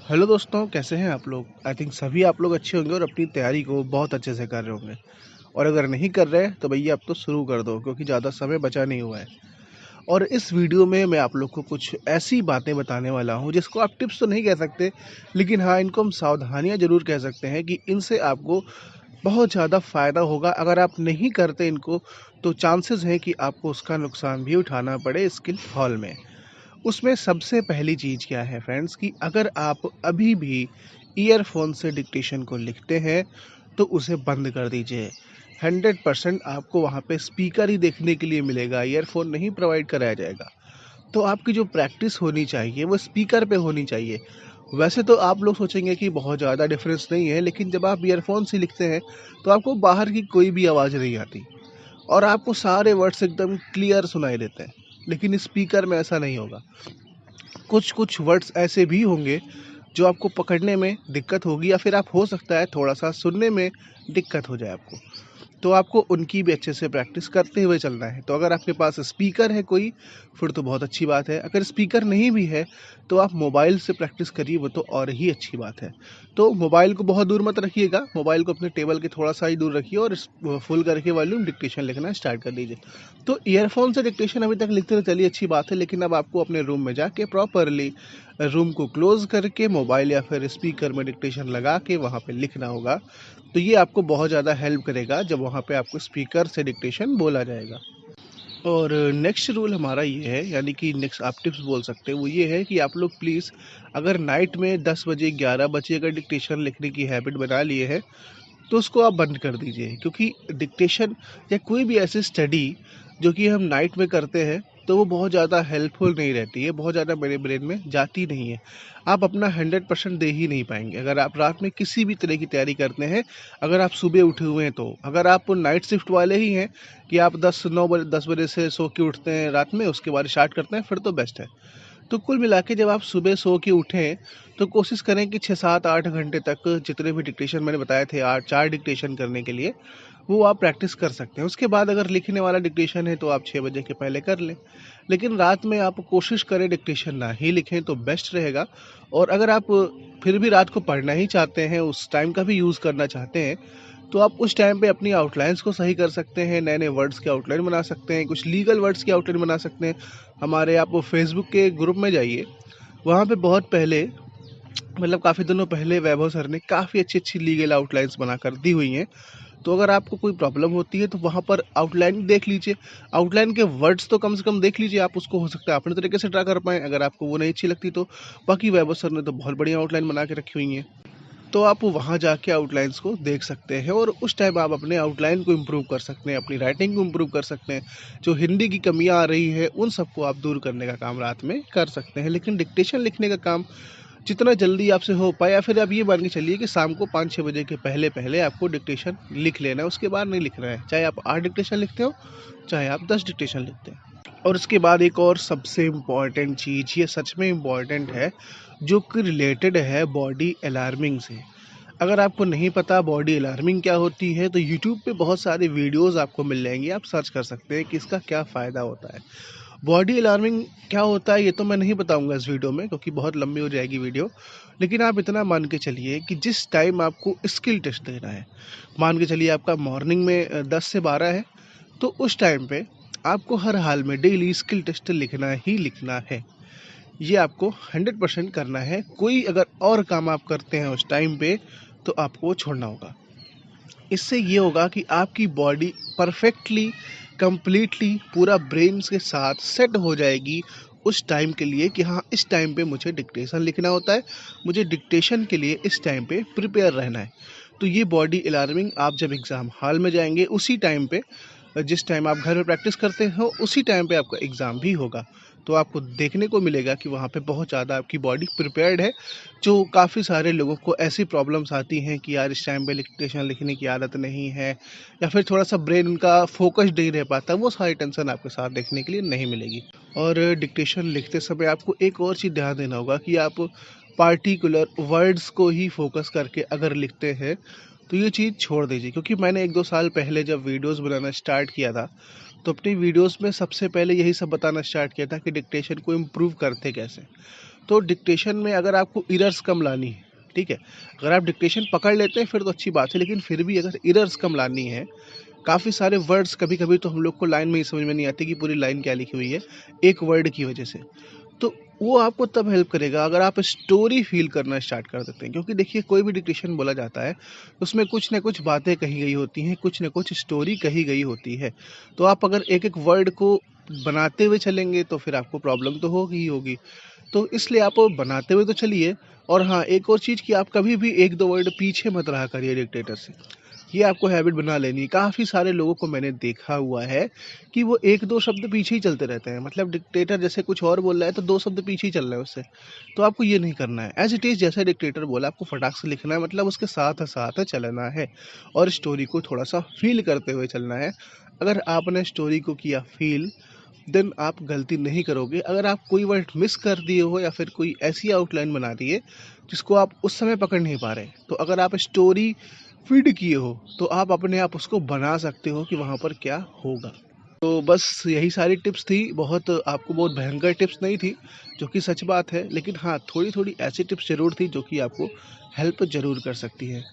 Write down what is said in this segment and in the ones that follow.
Hello दोस्तों, कैसे हैं आप लोग? आई थिंक सभी आप लोग अच्छे होंगे और अपनी तैयारी को बहुत अच्छे से कर रहे होंगे। और अगर नहीं कर रहे तो भैया अब तो शुरू कर दो, क्योंकि ज़्यादा समय बचा नहीं हुआ है। और इस वीडियो में मैं आप लोग को कुछ ऐसी बातें बताने वाला हूँ जिसको आप टिप्स तो नहीं कह सकते, लेकिन हाँ, इनको हम सावधानियाँ ज़रूर कह सकते हैं कि इनसे आपको बहुत ज़्यादा फ़ायदा होगा। अगर आप नहीं करते इनको तो चांसेस हैं कि आपको उसका नुकसान भी उठाना पड़े स्किल हॉल में। उसमें सबसे पहली चीज़ क्या है फ्रेंड्स, कि अगर आप अभी भी ईयरफोन से डिक्टेशन को लिखते हैं तो उसे बंद कर दीजिए। 100% आपको वहाँ पे स्पीकर ही देखने के लिए मिलेगा, ईयरफोन नहीं प्रोवाइड कराया जाएगा। तो आपकी जो प्रैक्टिस होनी चाहिए वो स्पीकर पे होनी चाहिए। वैसे तो आप लोग सोचेंगे कि बहुत ज़्यादा डिफरेंस नहीं है, लेकिन जब आप ईयरफोन से लिखते हैं तो आपको बाहर की कोई भी आवाज़ नहीं आती और आपको सारे वर्ड्स एकदम क्लियर सुनाई देते हैं। लेकिन स्पीकर में ऐसा नहीं होगा। कुछ कुछ वर्ड्स ऐसे भी होंगे जो आपको पकड़ने में दिक्कत होगी, या फिर आप हो सकता है थोड़ा सा सुनने में दिक्कत हो जाए आपको। तो आपको उनकी भी अच्छे से प्रैक्टिस करते हुए चलना है। तो अगर आपके पास स्पीकर है कोई, फिर तो बहुत अच्छी बात है। अगर स्पीकर नहीं भी है तो आप मोबाइल से प्रैक्टिस करिए, वो तो और ही अच्छी बात है। तो मोबाइल को बहुत दूर मत रखिएगा, मोबाइल को अपने टेबल के थोड़ा सा ही दूर रखिए और फुल करके वॉल्यूम डिक्टेशन लिखना स्टार्ट कर दीजिए। तो ईयरफोन से डिक्टेशन अभी तक लिखते तो चलिए अच्छी बात है, लेकिन अब आपको अपने रूम में जाके प्रॉपरली रूम को क्लोज करके मोबाइल या फिर स्पीकर में डिक्टेशन लगा के वहाँ पे लिखना होगा। तो ये आपको बहुत ज़्यादा हेल्प करेगा जब वहाँ पे आपको स्पीकर से डिक्टेशन बोला जाएगा। और नेक्स्ट रूल हमारा ये है, यानी कि नेक्स्ट आप टिप्स बोल सकते हैं, वो ये है कि आप लोग प्लीज़, अगर नाइट में 10 बजे 11 बजे अगर डिक्टेशन लिखने की हैबिट बना लिए है तो उसको आप बंद कर दीजिए। क्योंकि डिक्टेशन या कोई भी ऐसी स्टडी जो कि हम नाइट में करते हैं तो वो बहुत ज़्यादा हेल्पफुल नहीं रहती है, बहुत ज़्यादा मेरे ब्रेन में जाती नहीं है। आप अपना 100% दे ही नहीं पाएंगे अगर आप रात में किसी भी तरह की तैयारी करते हैं। अगर आप सुबह उठे हुए हैं, तो अगर आप नाइट शिफ्ट वाले ही हैं कि आप 10 बजे से सो के उठते हैं रात में, उसके बाद स्टार्ट करते हैं, फिर तो बेस्ट है। तो कुल मिला के जब आप सुबह सो के उठें तो कोशिश करें कि 6 7 8 घंटे तक जितने भी डिक्टेशन मैंने बताए थे, 4 डिक्टेशन करने के लिए, वो आप प्रैक्टिस कर सकते हैं। उसके बाद अगर लिखने वाला डिक्टेशन है तो आप 6 बजे के पहले कर लें। लेकिन रात में आप कोशिश करें डिक्टेशन ना ही लिखें तो बेस्ट रहेगा। और अगर आप फिर भी रात को पढ़ना ही चाहते हैं, उस टाइम का भी यूज़ करना चाहते हैं, तो आप उस टाइम पे अपनी आउटलाइंस को सही कर सकते हैं, नए नए वर्ड्स की आउटलाइन बना सकते हैं, कुछ लीगल वर्ड्स की आउटलाइन बना सकते हैं। हमारे आप फेसबुक के ग्रुप में जाइए, वहाँ पे बहुत पहले, मतलब काफ़ी दिनों पहले, वैभव सर ने काफ़ी अच्छी अच्छी लीगल आउटलाइंस बना कर दी हुई हैं। तो अगर आपको कोई प्रॉब्लम होती है तो वहाँ पर आउटलाइन देख लीजिए, आउटलाइन के वर्ड्स तो कम से कम देख लीजिए आप, उसको हो सकता है अपने तरीके से ट्रा कर पाएँ अगर आपको वो नहीं अच्छी लगती तो। बाकी वैभव सर ने तो बहुत बढ़िया आउटलाइन बना के रखी हुई हैं। तो आप वहाँ जाके आउटलाइंस को देख सकते हैं और उस टाइम आप अपने आउटलाइन को इम्प्रूव कर सकते हैं, अपनी राइटिंग को इम्प्रूव कर सकते हैं। जो हिंदी की कमियाँ आ रही है उन सबको आप दूर करने का काम रात में कर सकते हैं। लेकिन डिक्टेशन लिखने का काम जितना जल्दी आपसे हो पाए, या फिर आप ये मान के चलिए कि शाम को 5 6 बजे के पहले पहले आपको डिक्टेशन लिख लेना है, उसके बाद नहीं लिखना है। चाहे आप 8 डिक्टेशन लिखते हो, चाहे आप 10 डिक्टेशन लिखते हैं। और उसके बाद एक और सबसे इम्पॉर्टेंट चीज़, ये सच में इम्पॉर्टेंट है, जो कि रिलेटेड है बॉडी अलार्मिंग से। अगर आपको नहीं पता बॉडी अलार्मिंग क्या होती है, तो यूट्यूब पे बहुत सारे वीडियोस आपको मिल जाएंगे, आप सर्च कर सकते हैं कि इसका क्या फ़ायदा होता है। बॉडी अलार्मिंग क्या होता है ये तो मैं नहीं बताऊंगा इस वीडियो में, क्योंकि बहुत लंबी हो जाएगी वीडियो। लेकिन आप इतना मान के चलिए कि जिस टाइम आपको स्किल टेस्ट देना है, मान के चलिए आपका मॉर्निंग में 10 से 12 है, तो उस टाइम पे आपको हर हाल में डेली स्किल टेस्ट लिखना ही लिखना है। ये आपको 100% करना है। कोई अगर और काम आप करते हैं उस टाइम पे तो आपको छोड़ना होगा। इससे ये होगा कि आपकी बॉडी परफेक्टली, कंप्लीटली, पूरा ब्रेन के साथ सेट हो जाएगी उस टाइम के लिए कि हाँ, इस टाइम पे मुझे डिक्टेशन लिखना होता है, मुझे डिक्टेशन के लिए इस टाइम पे प्रिपेयर रहना है। तो ये बॉडी अलार्मिंग आप जब एग्ज़ाम हॉल में जाएंगे उसी टाइम पे, जिस टाइम आप घर में प्रैक्टिस करते हो उसी टाइम पे आपका एग्ज़ाम भी होगा। तो आपको देखने को मिलेगा कि वहाँ पे बहुत ज़्यादा आपकी बॉडी प्रिपेयर्ड है। जो काफ़ी सारे लोगों को ऐसी प्रॉब्लम्स आती हैं कि यार इस टाइम पे डिक्टेशन लिखने की आदत नहीं है, या फिर थोड़ा सा ब्रेन उनका फोकस्ड नहीं रह पाता, वो सारी टेंशन आपके साथ देखने के लिए नहीं मिलेगी। और डिक्टेशन लिखते समय आपको एक और चीज़ ध्यान देना होगा कि आप पार्टिकुलर वर्ड्स को ही फोकस करके अगर लिखते हैं तो ये चीज़ छोड़ दीजिए। क्योंकि मैंने 1 2 साल पहले जब वीडियोस बनाना स्टार्ट किया था, तो अपनी वीडियोस में सबसे पहले यही सब बताना स्टार्ट किया था कि डिक्टेशन को इम्प्रूव करते कैसे। तो डिक्टेशन में अगर आपको एरर्स कम लानी है, ठीक है, अगर आप डिक्टेशन पकड़ लेते हैं फिर तो अच्छी बात है, लेकिन फिर भी अगर एरर्स कम लानी है, काफ़ी सारे वर्ड्स कभी-कभी तो हम लोग को लाइन में ही समझ में नहीं आती कि पूरी लाइन क्या लिखी हुई है, एक वर्ड की वजह से। तो वो आपको तब हेल्प करेगा अगर आप स्टोरी फ़ील करना स्टार्ट कर देते हैं, क्योंकि देखिए कोई भी डिक्टेशन बोला जाता है, उसमें कुछ न कुछ बातें कही गई होती हैं, कुछ न कुछ स्टोरी कही गई होती है। तो आप अगर एक-एक वर्ड को बनाते हुए चलेंगे तो फिर आपको प्रॉब्लम तो होगी ही होगी। तो इसलिए आप बनाते हुए तो चलिए, और हाँ, एक और चीज़ कि आप कभी भी 1-2 वर्ड पीछे मत रहा करिए डिक्टेटर से। ये आपको हैबिट बना लेनी है। काफ़ी सारे लोगों को मैंने देखा हुआ है कि वो 1-2 शब्द पीछे ही चलते रहते हैं। मतलब डिक्टेटर जैसे कुछ और बोल रहा है तो 2 शब्द पीछे ही चल रहा है उससे। तो आपको ये नहीं करना है। एज़ इट इज़ जैसा डिक्टेटर बोला आपको फटाक से लिखना है, मतलब उसके साथ-साथ चलना है और स्टोरी को थोड़ा-सा फ़ील करते हुए चलना है। अगर आपने स्टोरी को किया फ़ील, देन आप गलती नहीं करोगे। अगर आप कोई वर्ड मिस कर दिए हो या फिर कोई ऐसी आउटलाइन बना दी है जिसको आप उस समय पकड़ नहीं पा रहे, तो अगर आप स्टोरी फीड किए हो तो आप अपने आप उसको बना सकते हो कि वहाँ पर क्या होगा। तो बस यही सारी टिप्स थी, आपको बहुत भयंकर टिप्स नहीं थी, जो कि सच बात है, लेकिन हाँ, थोड़ी-थोड़ी ऐसी टिप्स ज़रूर थी जो कि आपको हेल्प ज़रूर कर सकती है।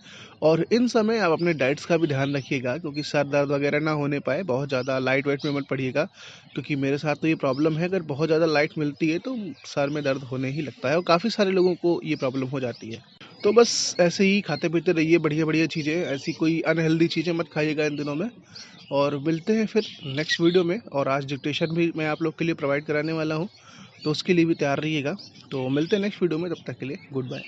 और इन समय आप अपने डाइट्स का भी ध्यान रखिएगा, क्योंकि सर दर्द वगैरह ना होने पाए, बहुत ज़्यादा लाइट वेट में मत पड़िएगा, क्योंकि मेरे साथ तो ये प्रॉब्लम है, अगर बहुत ज़्यादा लाइट मिलती है तो सर में दर्द होने ही लगता है और काफ़ी सारे लोगों को ये प्रॉब्लम हो जाती है। तो बस ऐसे ही खाते-पीते रहिए बढ़िया-बढ़िया चीज़ें, ऐसी कोई अनहेल्दी चीज़ें मत खाइएगा इन दिनों में। और मिलते हैं फिर नेक्स्ट वीडियो में, और आज डिक्टेशन भी मैं आप लोग के लिए प्रोवाइड कराने वाला हूँ, तो उसके लिए भी तैयार रहिएगा। तो मिलते हैं नेक्स्ट वीडियो में, तब तक के लिए गुड बाय।